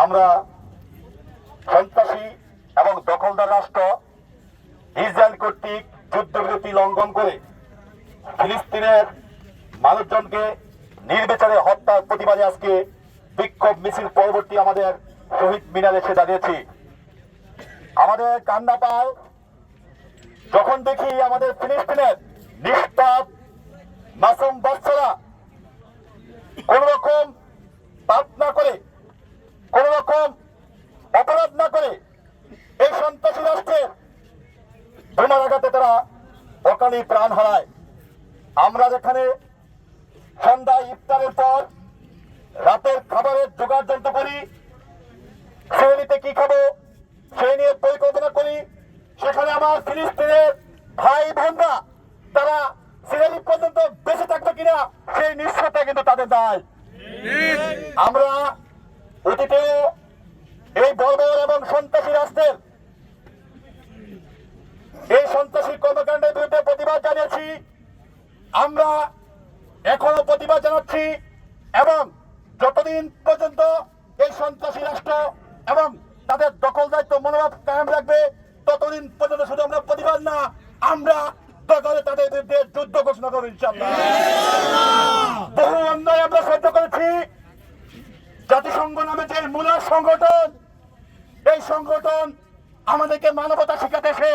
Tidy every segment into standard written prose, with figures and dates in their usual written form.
আমরা সন্ত্রাসী এবং দখলদার রাষ্ট্র ইসরায়েল কর্তৃক যুদ্ধবিরতি লঙ্ঘন করে ফিলিস্তিনের মানুষজনকে নির্বিচারে হত্যার প্রতিবাদে আজকে বিক্ষোভ মিছিল পরবর্তী আমাদের শহীদ মিনারে এসে দাঁড়িয়েছি। আমাদের কান্না পায় যখন দেখি আমাদের ফিলিস্তিনের নিষ্পাপ মাসুম বাচ্চারা কোন রকম পাপ না করে, কোন রকম অপরাধ না করে এই সন্ত্রাসী রাষ্ট্রের বোমার আঘাতে তারা অকালে প্রাণ হারায়। আমরা যেখানে সন্ধ্যায় ইফতারের পর রাতের খাবারের জোগাড় যন্ত্র করি, সেখানে কি খাবো সেই নিয়ে পরিকল্পনা করি, সেখানে আমার ফিলিস্তিনের ভাই বোনরা তারা সিরিয়ালি পর্যন্ত বেঁচে থাকবে কিনা সেই নিশ্চয়তা কিন্তু তাদের নাই। আমরা অতীতে এই বর্বর এবং সন্ত্রাসী রাষ্ট্রের এই সন্ত্রাসী কর্মকাণ্ডের বিরুদ্ধে প্রতিবাদ জানিয়েছি, আমরা এখনো প্রতিবাদ জানাচ্ছি এবং যতদিন পর্যন্ত এই সন্ত্রাসী রাষ্ট্র এবং তাদের দখল দায়িত্ব মনোভাব কায়েম রাখবে ততদিন পর্যন্ত শুধু আমরা প্রতিবাদ না, আমরা দখলে তাদের বিরুদ্ধে যুদ্ধ ঘোষণা করব ইনশাআল্লাহ। বহু অন্যায় আমরা সহ্য করেছি। জাতিসংঘ নামে যে মূল সংগঠন, এই সংগঠন আমাদেরকে মানবতা শিখাতেছে,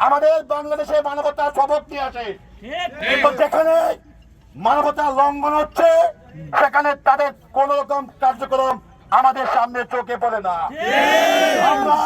আমাদের বাংলাদেশে মানবতার সবক নিয়ে আসে, কিন্তু যেখানে মানবতা লঙ্ঘন হচ্ছে সেখানে তাদের কোন রকম কার্যক্রম আমাদের সামনে চোখে পড়ে না। আমরা